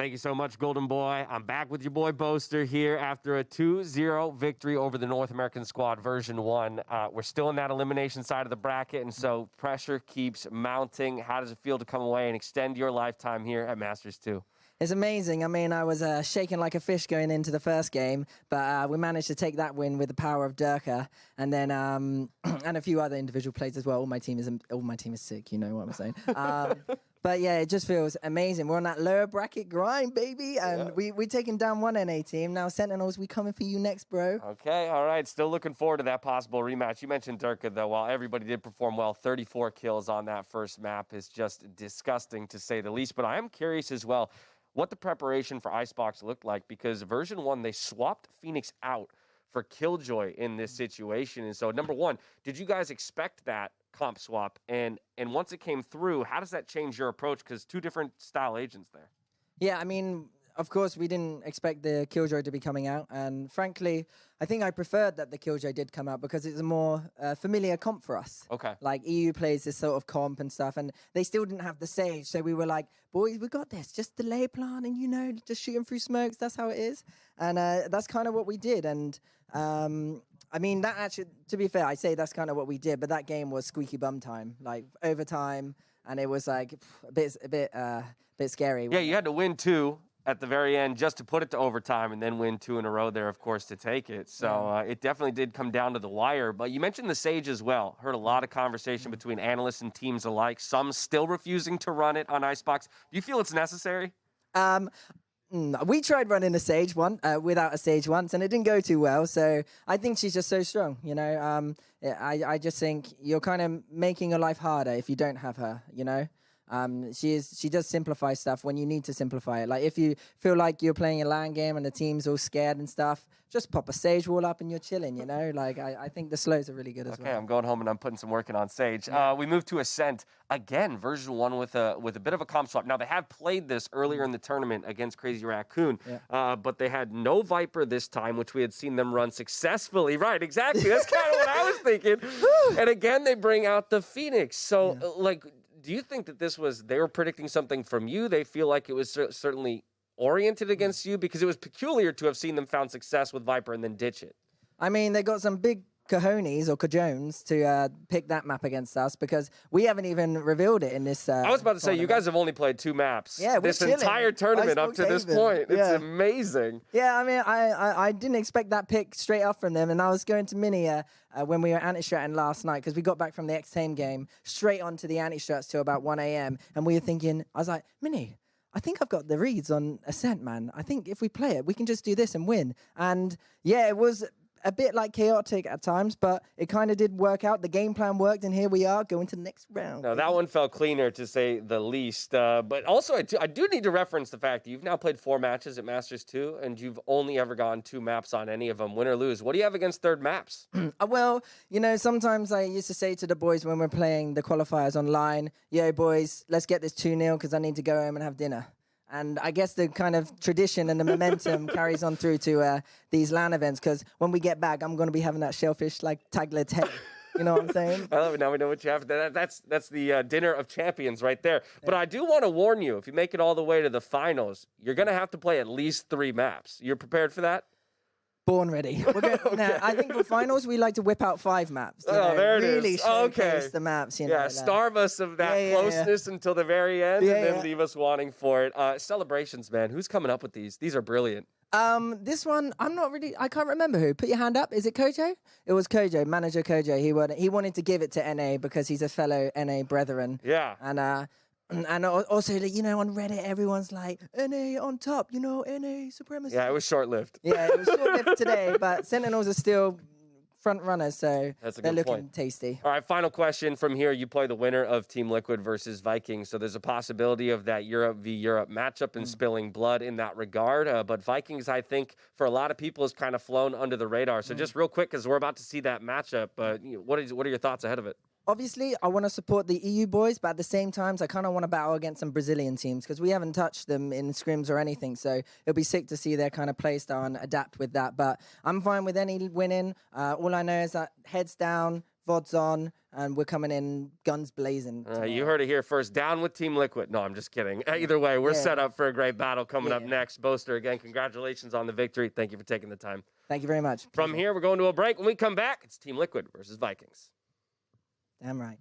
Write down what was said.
Thank you so much, Golden Boy. I'm back with your boy Boaster here after a 2-0 victory over the North American squad version 1. We're still in that elimination side of the bracket, and so pressure keeps mounting. How does it feel to come away and extend your lifetime here at Masters 2? It's amazing. I mean, I was shaking like a fish going into the first game, but we managed to take that win with the power of Durka, and then and a few other individual plays as well. All my team is sick. You know what I'm saying? But yeah, it just feels amazing. We're on that lower bracket grind, baby, and we're taking down one NA team. Now, Sentinels, we coming for you next, bro. Okay, all right. Still looking forward to that possible rematch. You mentioned Durka, though. While everybody did perform well, 34 kills on that first map is just disgusting, to say the least. But I am curious as well what the preparation for Icebox looked like, because version 1, they swapped Phoenix out for Killjoy in this situation. And so, number one, did you guys expect that comp swap? And once it came through, how does that change your approach? Because two different style agents there. Yeah, I mean, of course, we didn't expect the Killjoy to be coming out. And frankly, I think I preferred that the Killjoy did come out because it's a more familiar comp for us. Okay. Like, EU plays this sort of comp and stuff, and they still didn't have the Sage. So we were like, boys, we got this. Just delay plan and, you know, just shoot them through smokes. That's how it is. And that's kind of what we did. And I mean, that actually, to be fair, I say that's kind of what we did, but that game was squeaky bum time, like overtime, and it was like a bit scary. Yeah, you had to win 2 at the very end just to put it to overtime, and then win 2 in a row there, of course, to take it. So it definitely did come down to the wire. But you mentioned the Sage as well. Heard a lot of conversation between analysts and teams alike. Some still refusing to run it on Icebox. Do you feel it's necessary? We tried running a Sage without a Sage once, and it didn't go too well. So I think she's just so strong, you know. I just think you're kind of making your life harder if you don't have her, you know. She does simplify stuff when you need to simplify it. Like if you feel like you're playing a LAN game and the team's all scared and stuff, just pop a Sage wall up and you're chilling, you know? Like I think the slows are really good as well. Okay, I'm going home and I'm putting some work in on Sage. We moved to Ascent. Again, version 1 with a bit of a comp swap. Now, they have played this earlier in the tournament against Crazy Raccoon, but they had no Viper this time, which we had seen them run successfully. Right, exactly. That's kind of what I was thinking. And again, they bring out the Phoenix. So, like, do you think that they were predicting something from you? They feel like it was certainly oriented against you? Because it was peculiar to have seen them found success with Viper and then ditch it. I mean, they got some big cojones or cajones to pick that map against us because we haven't even revealed it in this I was about to say, you guys have only played 2 maps. Yeah, we're this chilling. entire tournament up to this point. It's amazing. Yeah, I mean, I didn't expect that pick straight up from them, and I was going to Mini when we were anti-stratting last night because we got back from the X-Tame game straight onto the anti-strats till about 1 a.m. and we were thinking, I was like, Mini, I think I've got the reads on Ascent, man. I think if we play it, we can just do this and win. And yeah, it was a bit like chaotic at times, but it kind of did work out. The game plan worked, and here we are going to the next round. No, that one felt cleaner, to say the least. But also, I do need to reference the fact that you've now played 4 matches at Masters 2, and you've only ever gone 2 maps on any of them, win or lose. What do you have against third maps? Well, you know, sometimes I used to say to the boys when we're playing the qualifiers online, yo, boys, let's get this 2-0 because I need to go home and have dinner. And I guess the kind of tradition and the momentum carries on through to these LAN events because when we get back, I'm going to be having that shellfish like taglet head. You know what I'm saying? I love it. Now we know what you have. That's the dinner of champions right there. Yeah. But I do want to warn you, if you make it all the way to the finals, you're going to have to play at least 3 maps. You're prepared for that? Born ready. We're gonna, Okay. I think for finals, we like to whip out 5 maps. There it really is. showcase the maps. You know, like, starve us of that closeness until the very end and then leave us wanting for it. Celebrations, man. Who's coming up with these? These are brilliant. This one, I can't remember who. Put your hand up. Is it Kojo? It was Kojo, manager Kojo. He wanted to give it to NA because he's a fellow NA brethren. Yeah. And also, you know, on Reddit, everyone's like, NA on top, you know, NA supremacy. Yeah, it was short-lived. Yeah, it was short-lived today, but Sentinels are still front runners, so they're looking tasty. All right, final question from here. You play the winner of Team Liquid versus Vikings, so there's a possibility of that Europe v. Europe matchup and spilling blood in that regard. But Vikings, I think, for a lot of people, has kind of flown under the radar. So just real quick, because we're about to see that matchup, what are your thoughts ahead of it? Obviously, I want to support the EU boys, but at the same time, I kind of want to battle against some Brazilian teams because we haven't touched them in scrims or anything. So it'll be sick to see their kind of play style and adapt with that. But I'm fine with any winning. All I know is that heads down, VOD's on, and we're coming in guns blazing. You heard it here first. Down with Team Liquid. No, I'm just kidding. Either way, we're set up for a great battle coming up next. Boaster, again, congratulations on the victory. Thank you for taking the time. Thank you very much. From here, we're going to a break. When we come back, it's Team Liquid versus Vikings. Damn right.